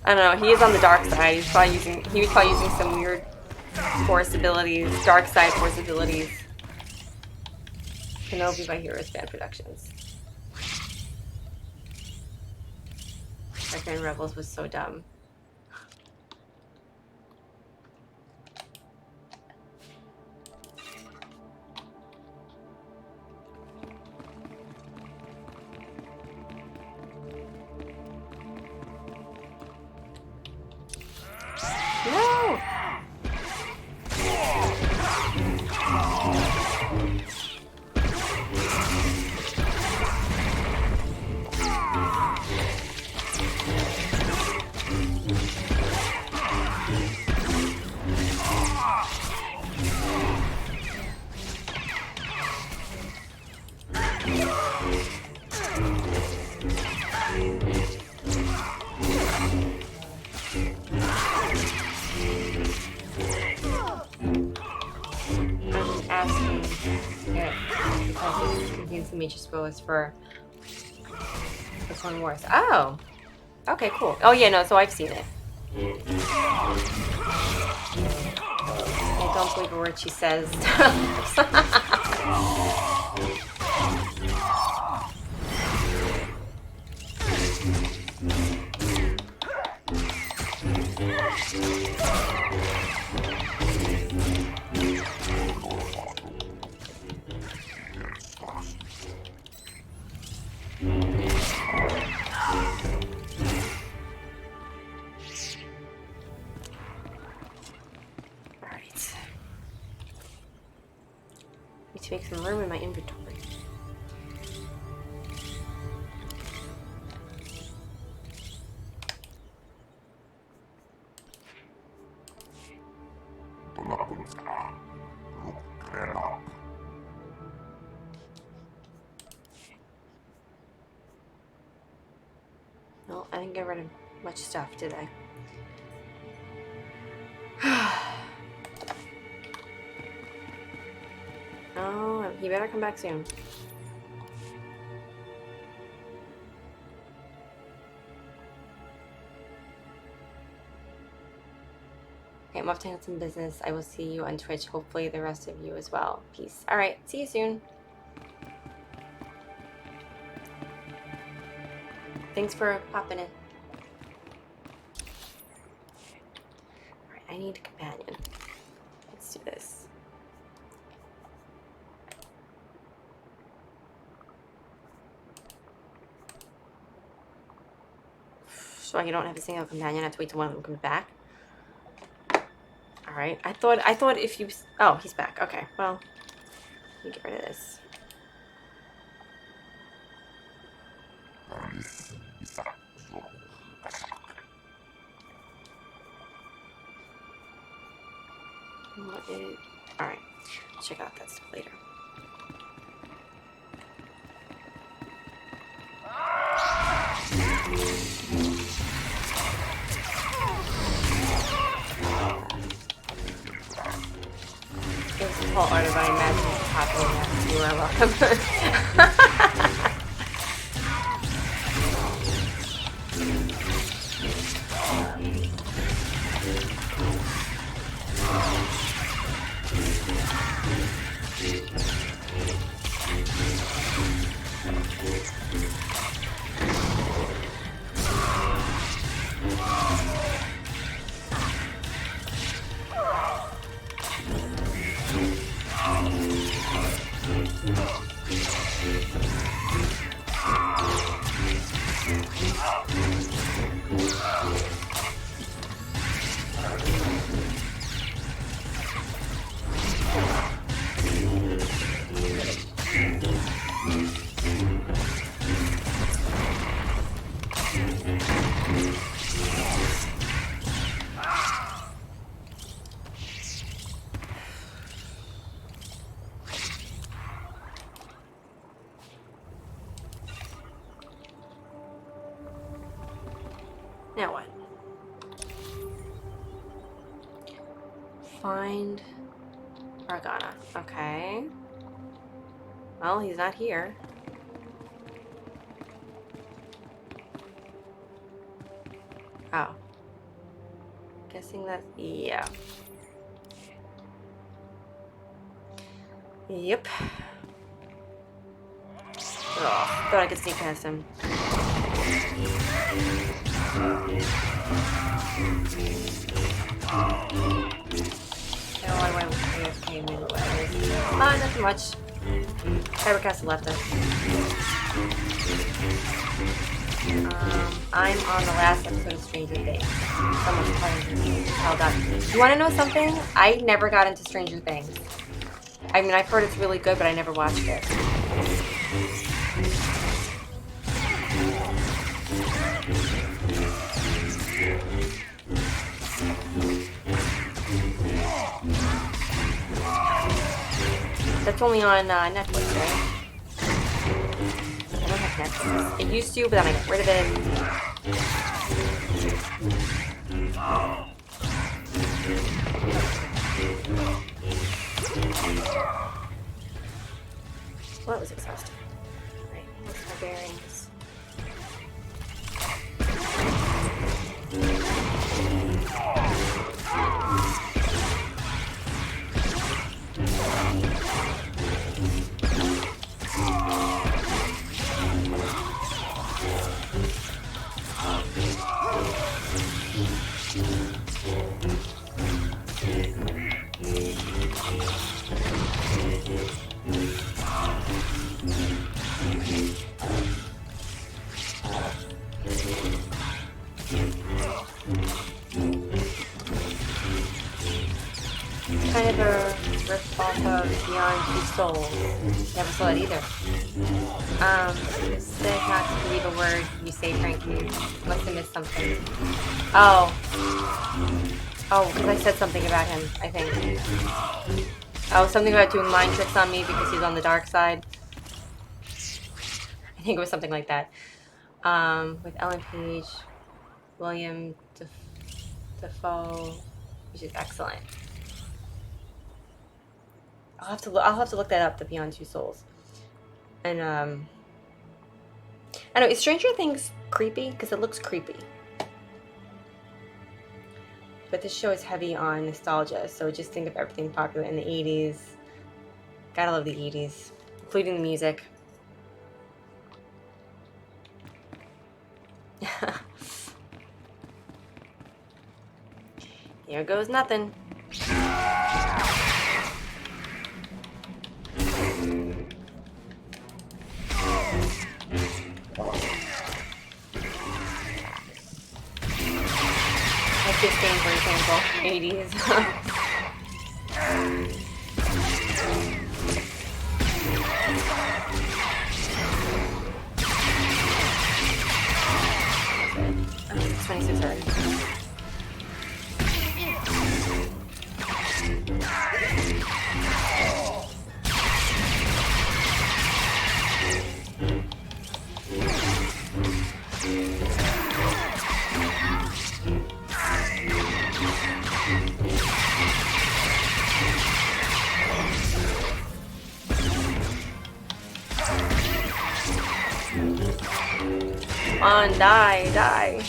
I don't know. He is on the dark side. He was probably using some weird force abilities, dark side force abilities. Kenobi by Heroes Fan Productions. Striker Rebels was so dumb. No! Some major spoilers for the Clone Wars. Oh, okay, cool. Oh yeah, no, so I've seen it. I don't believe a word she says. Need to make some room in my inventory. No, I didn't get rid of much stuff, did I? Oh, he better come back soon. Okay, I'm off to handle some business. I will see you on Twitch. Hopefully the rest of you as well. Peace. All right, see you soon. Thanks for popping in. All right, I need a companion. Let's do this. So I don't have a single companion. I have to wait till one of them comes back. All right. I thought if you... Oh, he's back. Okay. Well, let me get rid of this. All right. Check out that stuff later. It was a tall art, but I imagine it's popular enough to You are welcome. Now what? Find Argana. Okay. Well, he's not here. Oh. Guessing that, yeah. Yep. Oh, thought I could sneak past him. I went AFK anyway. Nothing much. Cybercast left us. I'm on the last episode of Stranger Things. Someone's playing held up. You want to know something? I never got into Stranger Things. I mean, I've heard it's really good, but I never watched it. That's only on Netflix, right? I don't have Netflix. It used to, but then I got rid of it. Well, that was exhausting. Right, what's my bearings? Kind of a rip off of Beyond Two Souls. Never saw it either. You said not to believe a word you say, Frankie. Must have missed something. Oh, because I said something about him, I think. Oh, something about doing mind tricks on me because he's on the dark side. I think it was something like that. With Ellen Page, William Dafoe, which is excellent. I'll have to look that up, the Beyond Two Souls. And I don't know, is Stranger Things creepy? Because it looks creepy. But this show is heavy on nostalgia, so just think of everything popular in the 80s. Gotta love the 80s, including the music. Here goes nothing. Like 15, for example, 80s. It's 26 already. Come on, die, die.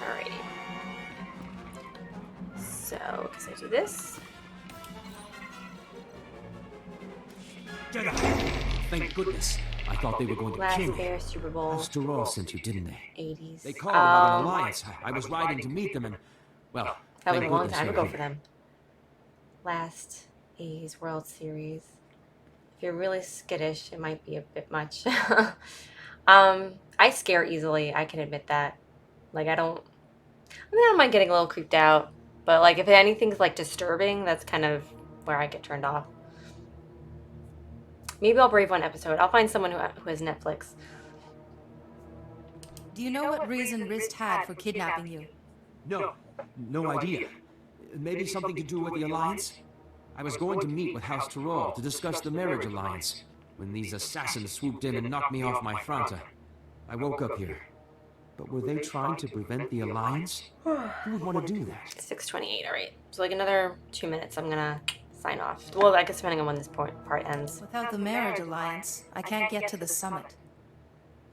Alrighty. So, because I do this. Jedi! Thank goodness. I thought they were going to Last kill me. Bear Super Bowl After all, sent you, didn't they? 80s. They called about an alliance. I was riding to meet them and, well, That was thank a long goodness time you're ago here. for them. Last 80s World Series. If you're really skittish, it might be a bit much. I scare easily. I can admit that. Like, I don't mind getting a little creeped out. But, like, if anything's, like, disturbing, that's kind of where I get turned off. Maybe I'll brave one episode. I'll find someone who has Netflix. Do you know what reason Rist had for kidnapping you? No idea. Maybe something to do with the alliance? I was going to meet with House Tyrrell to discuss the marriage alliance when these assassins swooped in and knocked me off my Franta. I woke up here. But were they trying to prevent the alliance? Who would want to do that? 6:28. All right. So, like, another 2 minutes. I'm going to sign off. Well, I guess depending on when this part ends. Without the marriage alliance, I can't get to the summit.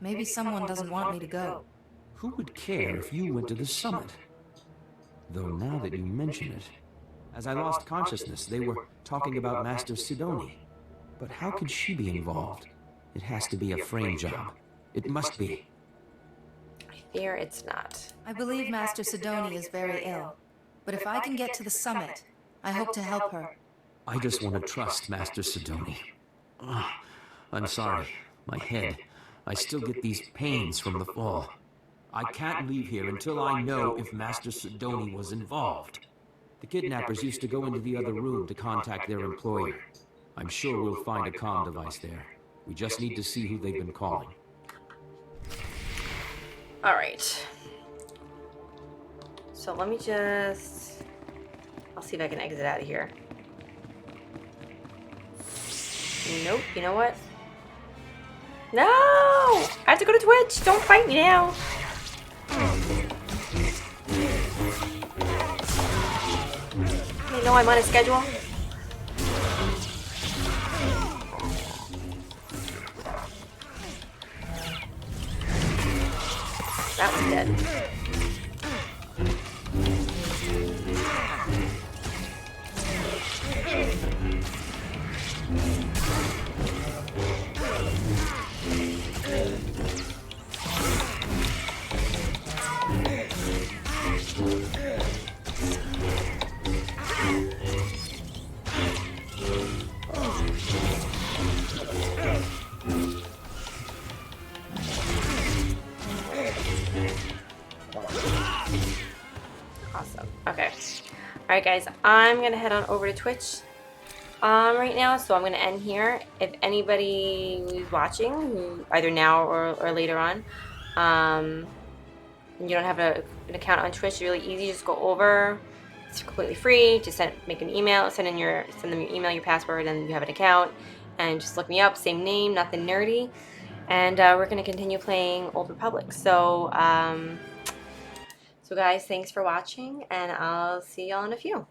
Maybe someone doesn't want me to go. Who would care if you went to the summit? Though now that you mention it, as I lost consciousness, they were talking about Master Sidoni. But how could she be involved? It has to be a frame job. It must be. I fear it's not. I believe Master Sidoni is very ill. But if I can get to the summit, I hope to help her. I just want to trust Master Sidoni. I'm sorry. My head. I still get these pains from the fall. I can't leave here until I know if Master Sidoni was involved. The kidnappers used to go into the other room to contact their employer. I'm sure we'll find a comm device there. We just need to see who they've been calling. All right. So let me just... I'll see if I can exit out of here. Nope. You know what? No! I have to go to Twitch. Don't fight me now. You know I'm on a schedule. That was dead. Awesome. Okay. Alright guys, I'm gonna head on over to Twitch right now, so I'm gonna end here. If anybody who's watching, who either now or later on, and you don't have an account on Twitch, it's really easy. Just go over. It's completely free. Just make an email, send them your email, your password, and you have an account. And just look me up, same name, nothing nerdy. And we're gonna continue playing Old Republic. So, so guys, thanks for watching, and I'll see y'all in a few.